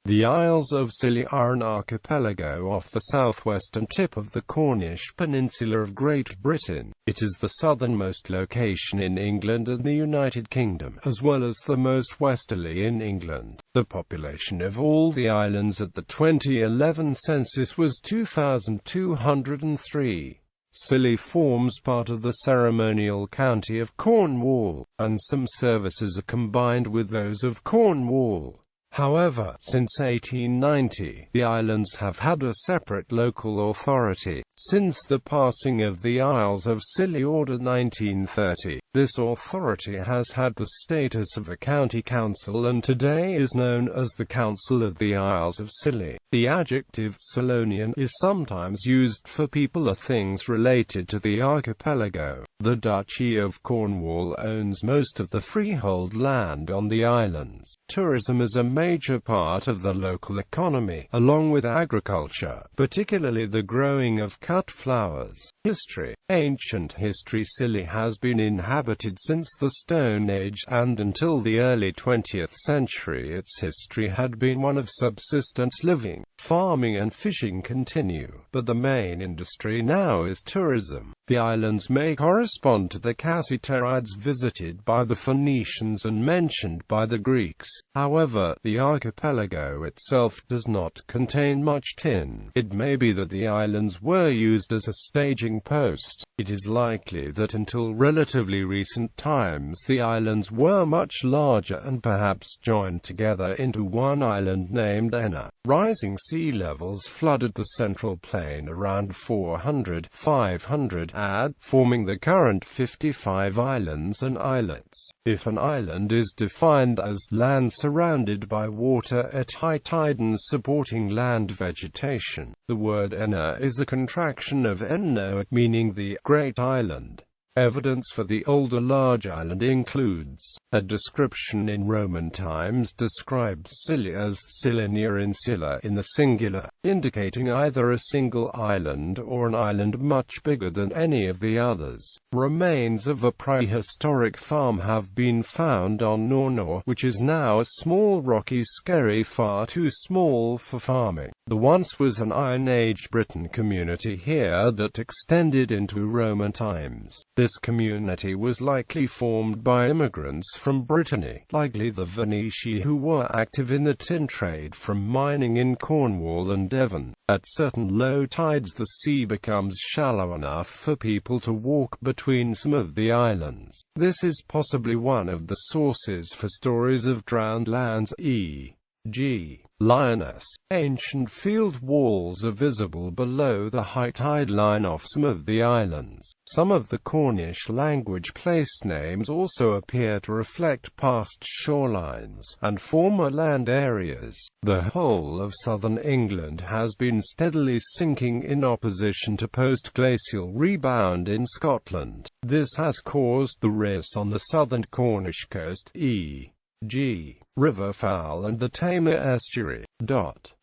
The Isles of Scilly are an archipelago off the southwestern tip of the Cornish peninsula of Great Britain. It is the southernmost location in England and the United Kingdom, as well as the most westerly in England. The population of all the islands at the 2011 census was 2,203. Scilly forms part of the ceremonial county of Cornwall, and some services are combined with those of Cornwall. However, since 1890, the islands have had a separate local authority. Since the passing of the Isles of Scilly Order 1930, this authority has had the status of a county council and today is known as the Council of the Isles of Scilly. The adjective Scillonian is sometimes used for people or things related to the archipelago. The Duchy of Cornwall owns most of the freehold land on the islands. Tourism is a major part of the local economy, along with agriculture, particularly the growing of cut flowers. History. Ancient history. Scilly has been inhabited since the Stone Age, and until the early 20th century its history had been one of subsistence living. Farming and fishing continue, but the main industry now is tourism. The islands may correspond to the Cassiterides visited by the Phoenicians and mentioned by the Greeks. However, the archipelago itself does not contain much tin. It may be that the islands were used as a staging post. It is likely that until relatively recent times the islands were much larger and perhaps joined together into one island named Enna. Rising sea levels flooded the central plain around 400–500 AD, forming the current 55 islands and islets. If an island is defined as land surrounded by water at high tide and supporting land vegetation, the word Enna is a contraction of Enno, meaning the Great Island. Evidence for the older large island includes a description in Roman times describes Scilly as Scyllenia Insula in the singular, indicating either a single island or an island much bigger than any of the others. Remains of a prehistoric farm have been found on Nornor, which is now a small rocky skerry far too small for farming. There once was an Iron Age Britain community here that extended into Roman times. This community was likely formed by immigrants from Brittany, likely the Veneti, who were active in the tin trade from mining in Cornwall and Devon. At certain low tides the sea becomes shallow enough for people to walk between some of the islands. This is possibly one of the sources for stories of drowned lands, e.g. Lioness. Ancient field walls are visible below the high tide line off some of the islands. Some of the Cornish language place names also appear to reflect past shorelines and former land areas. The whole of southern England has been steadily sinking in opposition to post-glacial rebound in Scotland. This has caused the risks on the southern Cornish coast, e.g. Riverfowl and the Tamar estuary.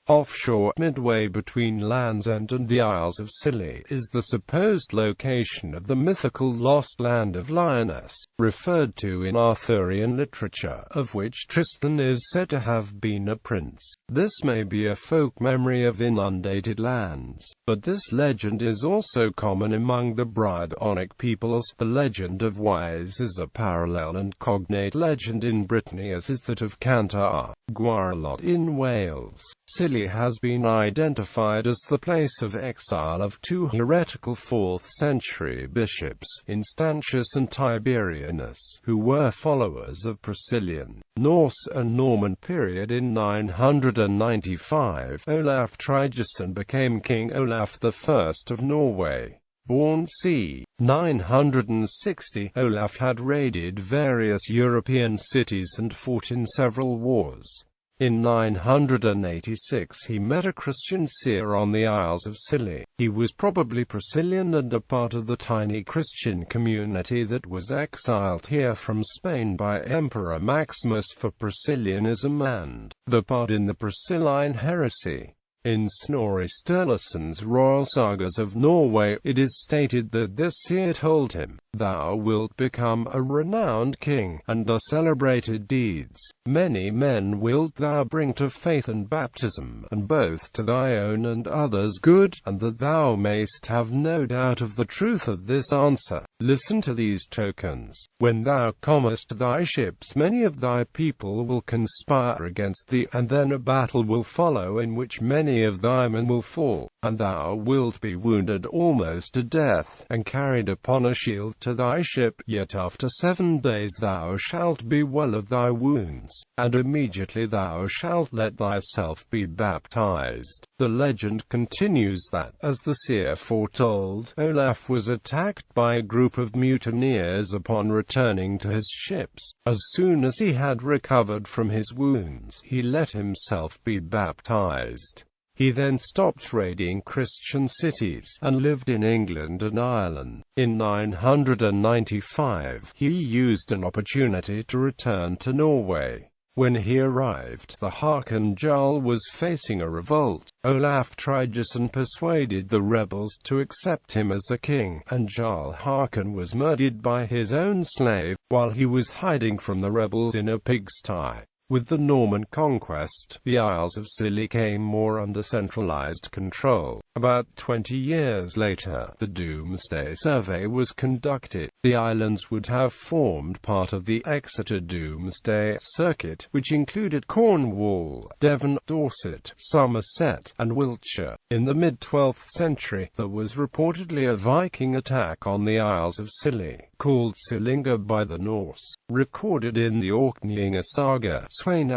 Offshore, midway between Land's End and the Isles of Scilly, is the supposed location of the mythical lost land of Lioness, referred to in Arthurian literature, of which Tristan is said to have been a prince. This may be a folk memory of inundated lands, but this legend is also common among the Brythonic peoples. The legend of Wise is a parallel and cognate legend in Brittany, as is that of Cantar, Gwarlod in Wales. Scilly has been identified as the place of exile of two heretical 4th-century bishops, Instantius and Tiberianus, who were followers of Priscillian, Norse and Norman period. In 995, Olaf Tryggvason became King Olaf I of Norway. Born c. 960, Olaf had raided various European cities and fought in several wars. In 986 he met a Christian seer on the Isles of Scilly. He was probably Priscillian and a part of the tiny Christian community that was exiled here from Spain by Emperor Maximus for Priscillianism and the part in the Priscilline heresy. In Snorri Sturluson's Royal Sagas of Norway, it is stated that this seer told him, "Thou wilt become a renowned king, and a celebrated deeds. Many men wilt thou bring to faith and baptism, and both to thy own and others' good, and that thou mayst have no doubt of the truth of this answer. Listen to these tokens. When thou comest thy ships, many of thy people will conspire against thee, and then a battle will follow in which many of thy men will fall, and thou wilt be wounded almost to death, and carried upon a shield to thy ship, yet after 7 days thou shalt be well of thy wounds, and immediately thou shalt let thyself be baptized." The legend continues that, as the seer foretold, Olaf was attacked by a group of mutineers upon returning to his ships. As soon as he had recovered from his wounds, he let himself be baptized. He then stopped raiding Christian cities, and lived in England and Ireland. In 995, he used an opportunity to return to Norway. When he arrived, the Håkon Jarl was facing a revolt. Olaf Tryggvason persuaded the rebels to accept him as a king, and Jarl Håkon was murdered by his own slave, while he was hiding from the rebels in a pigsty. With the Norman conquest, the Isles of Scilly came more under centralized control. About 20 years later, the Domesday Survey was conducted. The islands would have formed part of the Exeter Domesday Circuit, which included Cornwall, Devon, Dorset, Somerset, and Wiltshire. In the mid-12th century, there was reportedly a Viking attack on the Isles of Scilly, called Sillinga by the Norse. Recorded in the Orkneyinga saga, Sweyn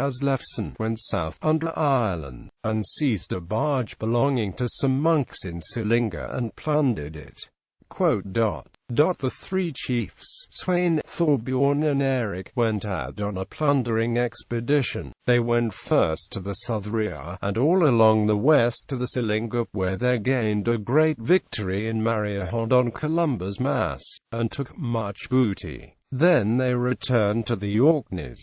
went south under Ireland, and seized a barge belonging to some monks in Sillinga and plundered it. The 3 chiefs, Sweyn, Thorbjorn and Eric, went out on a plundering expedition. They went first to the Southria, and all along the west to the Sillinga, where they gained a great victory in Mariahond on Columbus Mass, and took much booty. Then they returned to the Orkneys.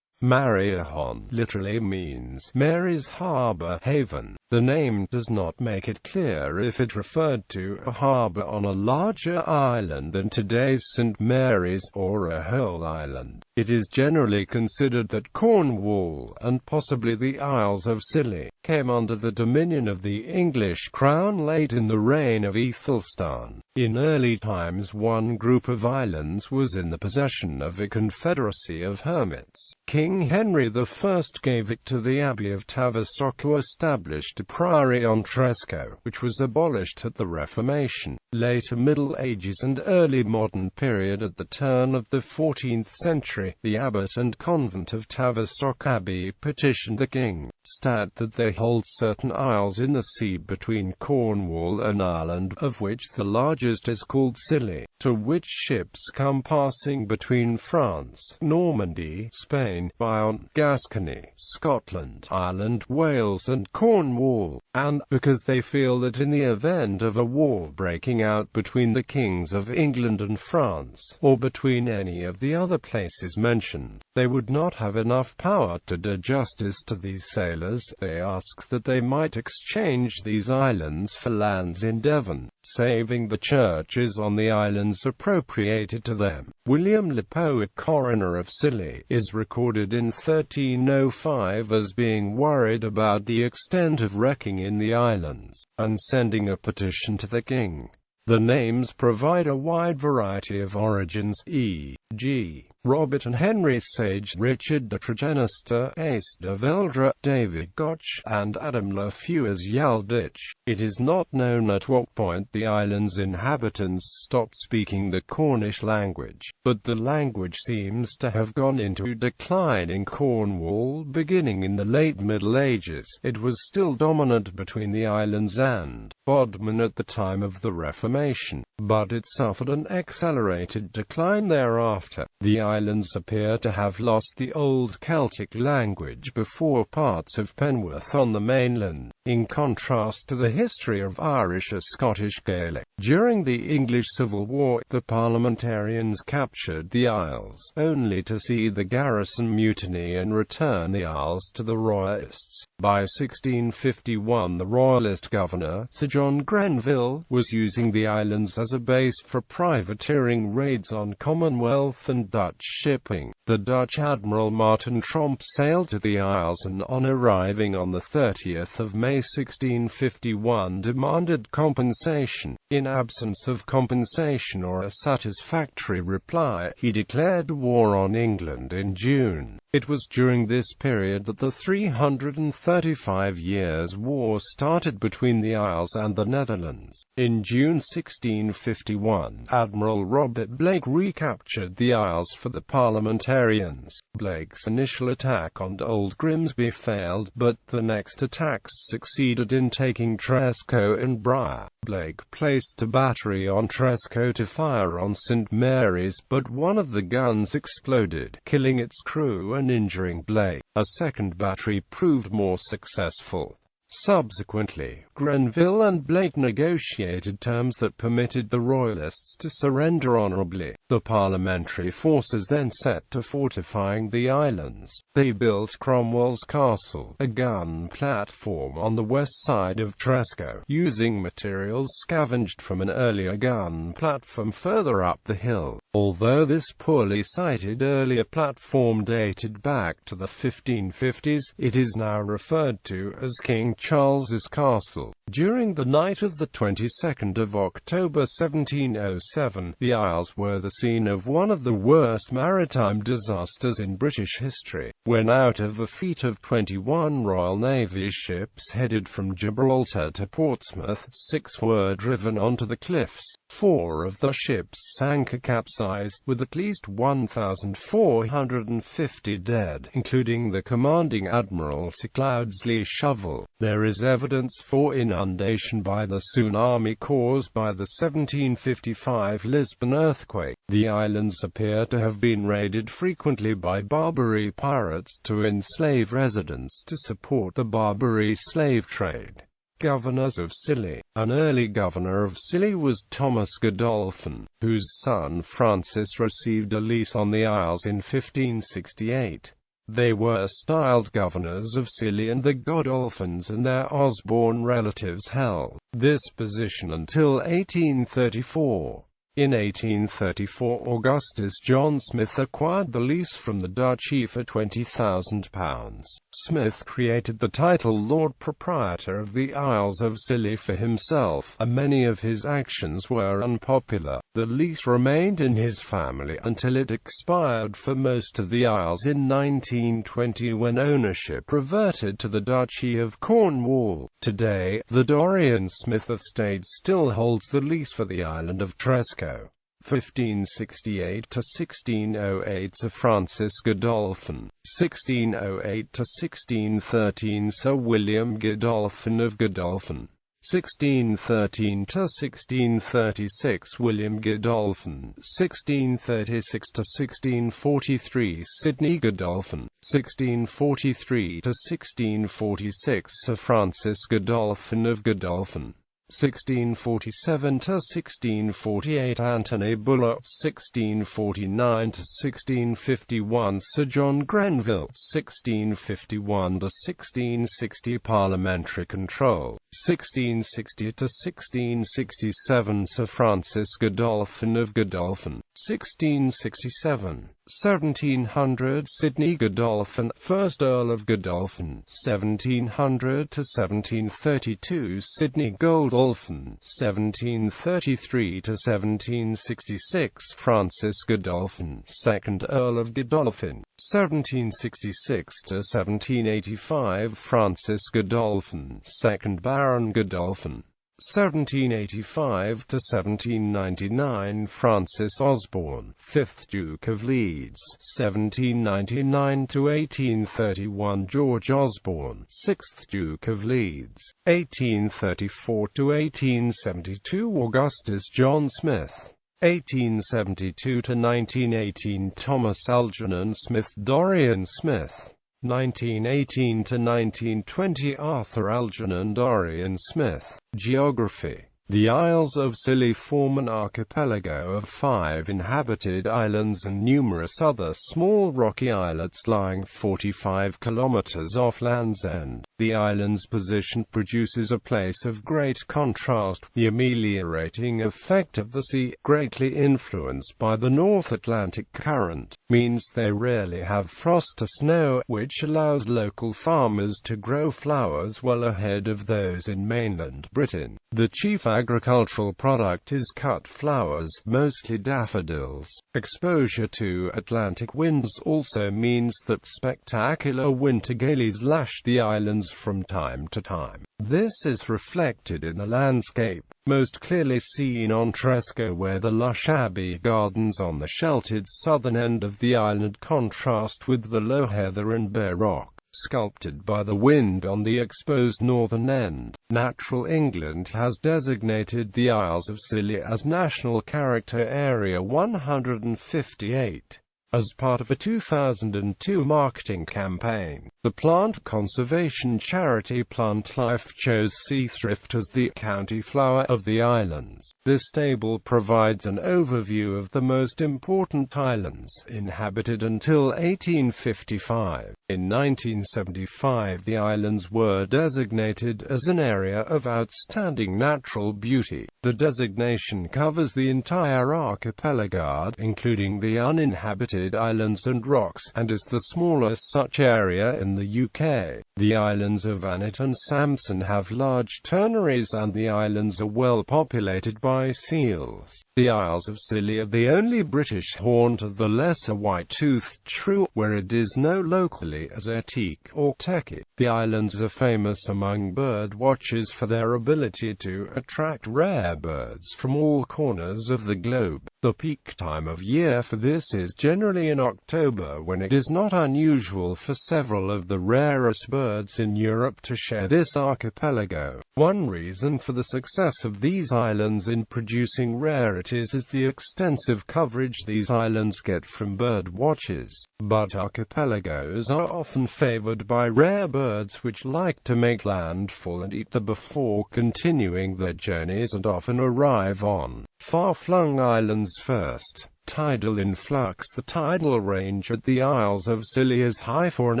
Mariahond literally means Mary's harbour, haven. The name does not make it clear if it referred to a harbour on a larger island than today's St. Mary's, or a whole island. It is generally considered that Cornwall, and possibly the Isles of Scilly, came under the dominion of the English crown late in the reign of Æthelstan. In early times, one group of islands was in the possession of a confederacy of hermits. King Henry I gave it to the Abbey of Tavistock, who established a priory on Tresco, which was abolished at the Reformation. Later Middle Ages and early modern period. At the turn of the 14th century, the abbot and convent of Tavistock Abbey petitioned the king, stat that they hold certain isles in the sea between Cornwall and Ireland, of which the largest is called Scilly, to which ships come passing between France, Normandy, Spain, Bayonne, Gascony, Scotland, Ireland, Wales and Cornwall, and, because they feel that in the event of a war breaking out between the kings of England and France, or between any of the other places mentioned, they would not have enough power to do justice to these sailors. They ask that they might exchange these islands for lands in Devon, saving the churches on the islands appropriated to them. William Le Poet, coroner of Scilly, is recorded in 1305 as being worried about the extent of wrecking in the islands, and sending a petition to the king. The names provide a wide variety of origins, e.g. Robert and Henry Sage, Richard de Tragenister, Ace de Veldre, David Gotch, and Adam Le Feu as Yalditch. It is not known at what point the island's inhabitants stopped speaking the Cornish language, but the language seems to have gone into decline in Cornwall beginning in the late Middle Ages. It was still dominant between the islands and Bodmin at the time of the Reformation, but it suffered an accelerated decline thereafter. The islands appear to have lost the old Celtic language before parts of Penworth on the mainland, in contrast to the history of Irish or Scottish Gaelic. During the English Civil War, the parliamentarians captured the Isles, only to see the garrison mutiny and return the Isles to the Royalists. By 1651, the Royalist governor, Sir John Grenville, was using the islands as a base for privateering raids on Commonwealth and Dutch shipping. The Dutch Admiral Martin Tromp sailed to the Isles and, on arriving on the 30th of May 1651, demanded compensation. In absence of compensation or a satisfactory reply, he declared war on England in June. It was during this period that the 335 years' war started between the Isles and the Netherlands. In June 1651, Admiral Robert Blake recaptured the Isles for the parliamentarians. Blake's initial attack on Old Grimsby failed, but the next attacks succeeded in taking Tresco and Briar. Blake placed a battery on Tresco to fire on St. Mary's, but one of the guns exploded, killing its crew and injuring Blake. A second battery proved more successful. Subsequently, Grenville and Blake negotiated terms that permitted the Royalists to surrender honourably. The parliamentary forces then set to fortifying the islands. They built Cromwell's Castle, a gun platform on the west side of Tresco, using materials scavenged from an earlier gun platform further up the hill. Although this poorly sited earlier platform dated back to the 1550s, it is now referred to as King Charles's Castle. During the night of the 22nd of October 1707, the Isles were the scene of one of the worst maritime disasters in British history, when out of a fleet of 21 Royal Navy ships headed from Gibraltar to Portsmouth, 6 were driven onto the cliffs. 4 of the ships sank or capsized, with at least 1,450 dead, including the commanding Admiral Sir Cloudesley Shovel. There is evidence for inundation by the tsunami caused by the 1755 Lisbon earthquake. The islands appear to have been raided frequently by Barbary pirates to enslave residents to support the Barbary slave trade. Governors of Scilly. An early governor of Scilly was Thomas Godolphin, whose son Francis received a lease on the Isles in 1568. They were styled governors of Scilly, and the Godolphins and their Osborne relatives held this position until 1834. In 1834, Augustus John Smith acquired the lease from the duchy for £20,000. Smith created the title Lord Proprietor of the Isles of Scilly for himself, and many of his actions were unpopular. The lease remained in his family until it expired for most of the Isles in 1920, when ownership reverted to the Duchy of Cornwall. Today, the Dorian Smith estate still holds the lease for the island of Tresco. 1568 to 1608 Sir Francis Godolphin, 1608 to 1613 Sir William Godolphin of Godolphin, 1613 to 1636 William Godolphin, 1636 to 1643 Sidney Godolphin, 1643 to 1646 Sir Francis Godolphin of Godolphin, 1647 to 1648 Anthony Bullock, 1649 to 1651 Sir John Grenville, 1651 to 1660 Parliamentary control, 1660 to 1667 Sir Francis Godolphin of Godolphin, 1667 1700 Sidney Godolphin, 1st Earl of Godolphin, 1700 to 1732 Sidney Godolphin, 1733 to 1766 Francis Godolphin, 2nd Earl of Godolphin, 1766 to 1785 Francis Godolphin, 2nd Baron Godolphin, 1785 to 1799 Francis Osborne, 5th Duke of Leeds. 1799 to 1831 George Osborne, 6th Duke of Leeds. 1834 to 1872 Augustus John Smith. 1872 to 1918 Thomas Algernon Smith Dorian Smith. 1918 to 1920 Arthur Algernon Dorian Smith. Geography. The Isles of Scilly form an archipelago of 5 inhabited islands and numerous other small rocky islets lying 45 kilometers off Land's End. The island's position produces a place of great contrast. The ameliorating effect of the sea, greatly influenced by the North Atlantic current, means they rarely have frost or snow, which allows local farmers to grow flowers well ahead of those in mainland Britain. The chief agricultural product is cut flowers, mostly daffodils. Exposure to Atlantic winds also means that spectacular winter gales lash the islands from time to time. This is reflected in the landscape, most clearly seen on Tresco, where the lush abbey gardens on the sheltered southern end of the island contrast with the low heather and bare rock sculpted by the wind on the exposed northern end. Natural England has designated the Isles of Scilly as National Character Area 158. As part of a 2002 marketing campaign, the plant conservation charity Plant Life chose sea thrift as the county flower of the islands. This table provides an overview of the most important islands inhabited until 1855. In 1975, the islands were designated as an area of outstanding natural beauty. The designation covers the entire archipelago, including the uninhabited islands and rocks, and is the smallest such area in the UK. The islands of Thanet and Samson have large turneries, and the islands are well populated by seals. The Isles of Scilly are the only British haunt of the lesser white-toothed shrew, where it is known locally as Etique or Teki. The islands are famous among bird watchers for their ability to attract rare birds from all corners of the globe. The peak time of year for this is generally in October, when it is not unusual for several of the rarest birds in Europe to share this archipelago. One reason for the success of these islands in producing rarities is the extensive coverage these islands get from bird watchers. But archipelagos are often favored by rare birds which like to make landfall and eat them before continuing their journeys, and often arrive on far-flung islands first. Tidal influx. The tidal range at the Isles of Scilly is high for an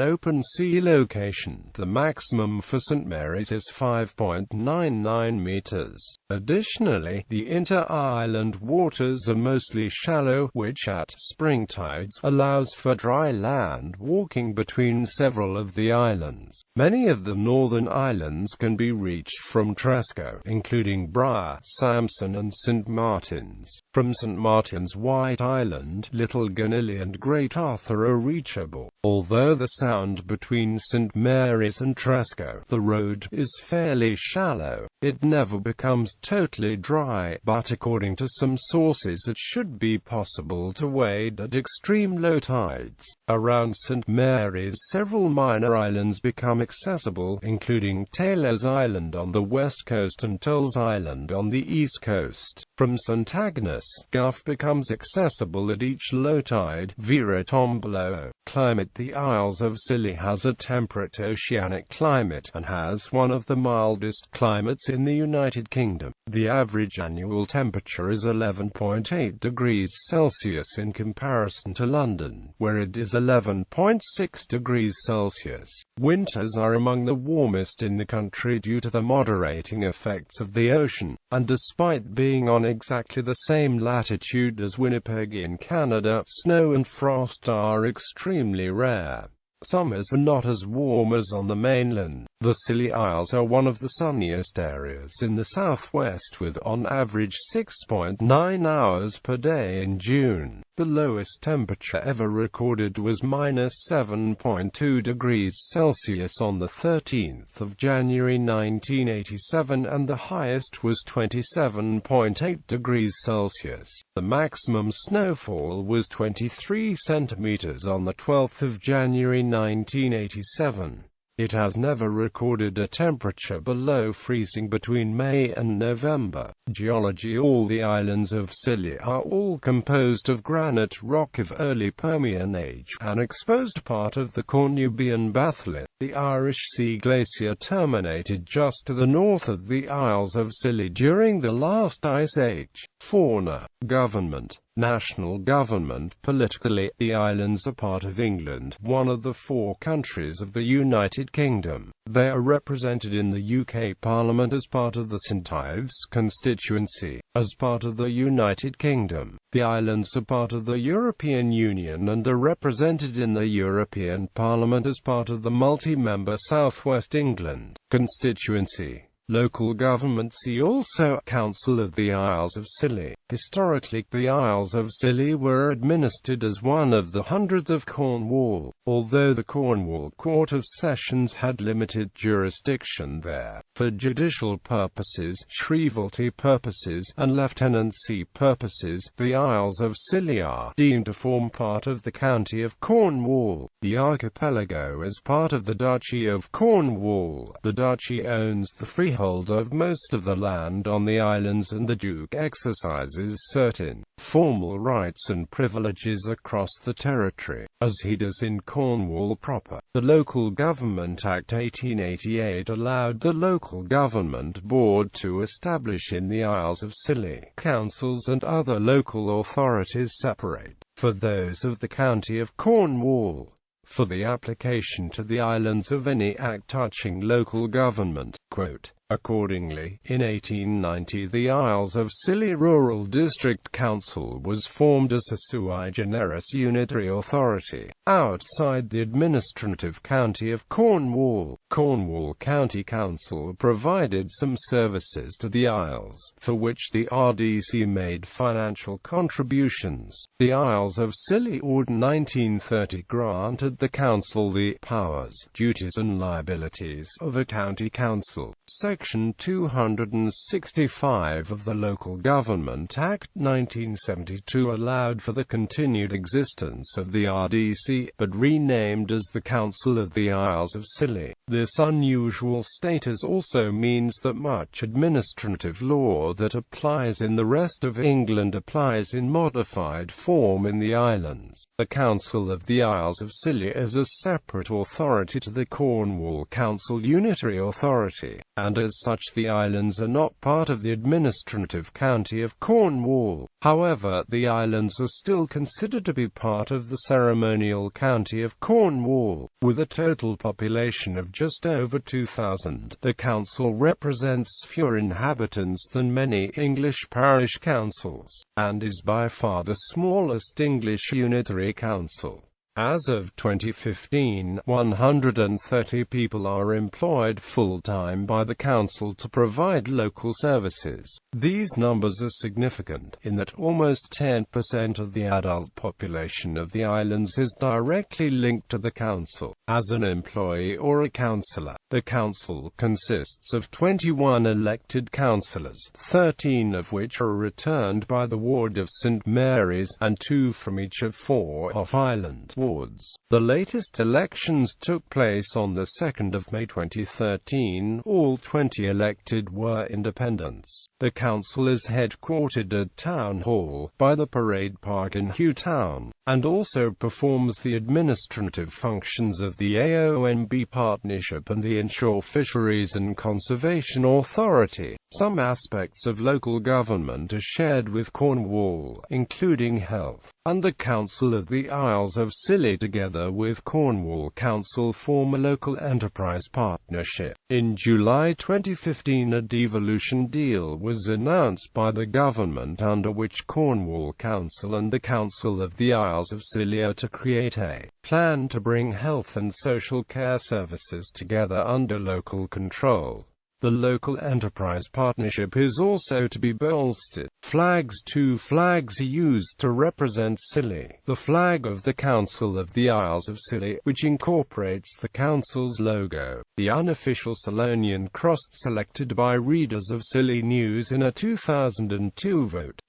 open sea location. The maximum for St Mary's is 5.99 meters. Additionally, the inter-island waters are mostly shallow, which at spring tides allows for dry land walking between several of the islands. Many of the northern islands can be reached from Tresco, including Briar, Samson and St Martin's. From St Martin's, White Island, Little Ganilly and Great Arthur are reachable. Although the sound between St Mary's and Tresco, the road is fairly shallow. It never becomes totally dry, but according to some sources it should be possible to wade at extreme low tides. Around St Mary's, several minor islands become accessible, including Taylor's Island on the west coast and Tulls Island on the east coast. From St Agnes, Guff becomes accessible at each low tide, via Tombolo. Climate. The Isles of Scilly has a temperate oceanic climate, and has one of the mildest climates in the United Kingdom. The average annual temperature is 11.8 degrees Celsius in comparison to London, where it is 11.6 degrees Celsius. Winters are among the warmest in the country due to the moderating effects of the ocean, and despite being on exactly the same latitude as Winnipeg in Canada, snow and frost are extremely rare. Summers are not as warm as on the mainland. The Scilly Isles are one of the sunniest areas in the southwest, with on average 6.9 hours per day in June. The lowest temperature ever recorded was -7.2 degrees Celsius on the 13th of January 1987, and the highest was 27.8 degrees Celsius. The maximum snowfall was 23 centimeters on the 12th of January 1987. It has never recorded a temperature below freezing between May and November. Geology: all the islands of Scilly are all composed of granite rock of early Permian age, an exposed part of the Cornubian batholith. The Irish Sea Glacier terminated just to the north of the Isles of Scilly during the last ice age. Fauna, government, national government. Politically, the islands are part of England, one of the 4 countries of the United Kingdom. They are represented in the UK Parliament as part of the St Ives constituency. As part of the United Kingdom, the islands are part of the European Union and are represented in the European Parliament as part of the multi-member South West England constituency. Local government: see also Council of the Isles of Scilly. Historically, the Isles of Scilly were administered as one of the hundreds of Cornwall, although the Cornwall Court of Sessions had limited jurisdiction there. For judicial purposes, shrievalty purposes, and lieutenancy purposes, the Isles of Scilly are deemed to form part of the county of Cornwall. The archipelago is part of the Duchy of Cornwall. The duchy owns the freehold of most of the land on the islands, and the Duke exercises certain formal rights and privileges across the territory, as he does in Cornwall proper. The Local Government Act 1888 allowed the Local Government Board to establish in the Isles of Scilly. Councils and other local authorities separate for those of the county of Cornwall. For the application to the islands of any act touching local government, accordingly, in 1890 the Isles of Scilly Rural District Council was formed as a sui generis unitary authority, outside the administrative county of Cornwall. Cornwall County Council provided some services to the Isles, for which the RDC made financial contributions. The Isles of Scilly Ordinance 1930 granted the council the powers, duties and liabilities of a county council. Section 265 of the Local Government Act 1972 allowed for the continued existence of the RDC, but renamed as the Council of the Isles of Scilly. This unusual status also means that much administrative law that applies in the rest of England applies in modified form in the islands. The Council of the Isles of Scilly is a separate authority to the Cornwall Council Unitary Authority, and as such the islands are not part of the administrative county of Cornwall. However, the islands are still considered to be part of the ceremonial county of Cornwall. With a total population of just over 2,000, the council represents fewer inhabitants than many English parish councils, and is by far the smallest English unitary council. As of 2015, 130 people are employed full-time by the council to provide local services. These numbers are significant, in that almost 10% of the adult population of the islands is directly linked to the council, as an employee or a councillor. The council consists of 21 elected councillors, 13 of which are returned by the ward of St Mary's, and 2 from each of 4 off-island wards. The latest elections took place on the 2nd of May 2013. All 20 elected were independents. The council is headquartered at Town Hall, by the Parade Park in Hugh Town, and also performs the administrative functions of the AONB Partnership and the Inshore Fisheries and Conservation Authority. Some aspects of local government are shared with Cornwall, including health, and the Council of the Isles of Scilly. Scilly together with Cornwall Council form a local enterprise partnership. In July 2015, a devolution deal was announced by the government under which Cornwall Council and the Council of the Isles of Scilly are to create a plan to bring health and social care services together under local control. The local enterprise partnership is also to be bolstered. Flags. 2 flags are used to represent Scilly. The flag of the Council of the Isles of Scilly, which incorporates the Council's logo. The unofficial Solonian cross selected by readers of Scilly News in a 2002 vote.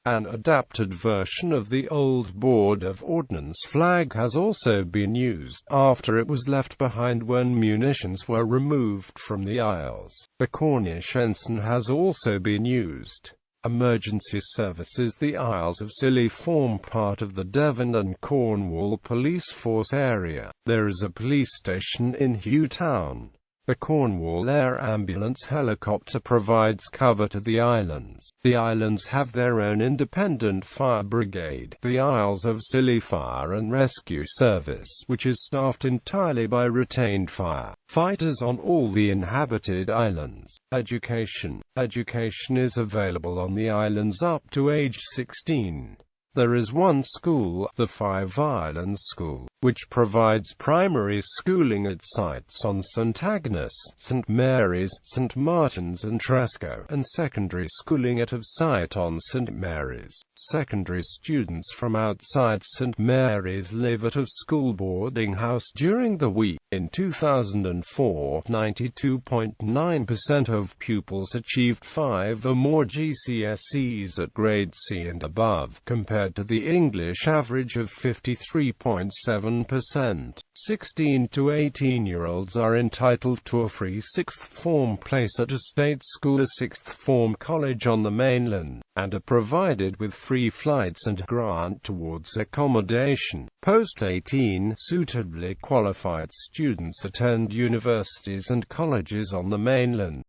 An adapted version of the old Board of Ordnance flag has also been used, after it was left behind when munitions were removed from the Isles. The Cornish ensign has also been used. Emergency services. The Isles of Scilly form part of the Devon and Cornwall police force area. There is a police station in Hugh Town. The Cornwall Air Ambulance helicopter provides cover to the islands. The islands have their own independent fire brigade, the Isles of Scilly Fire and Rescue Service, which is staffed entirely by retained fire fighters on all the inhabited islands. Education. Education is available on the islands up to age 16. There is one school, the Five Islands School, which provides primary schooling at sites on St Agnes, St Mary's, St Martin's and Tresco, and secondary schooling at a site on St Mary's. Secondary students from outside St Mary's live at a school boarding house during the week. In 2004, 92.9% of pupils achieved 5 or more GCSEs at grade C and above, compared to the English average of 53.7%. 16 to 18-year-olds are entitled to a free sixth form place at a state school, a sixth form college on the mainland, and are provided with free flights and grant towards accommodation. Post-18, suitably qualified students attend universities and colleges on the mainland.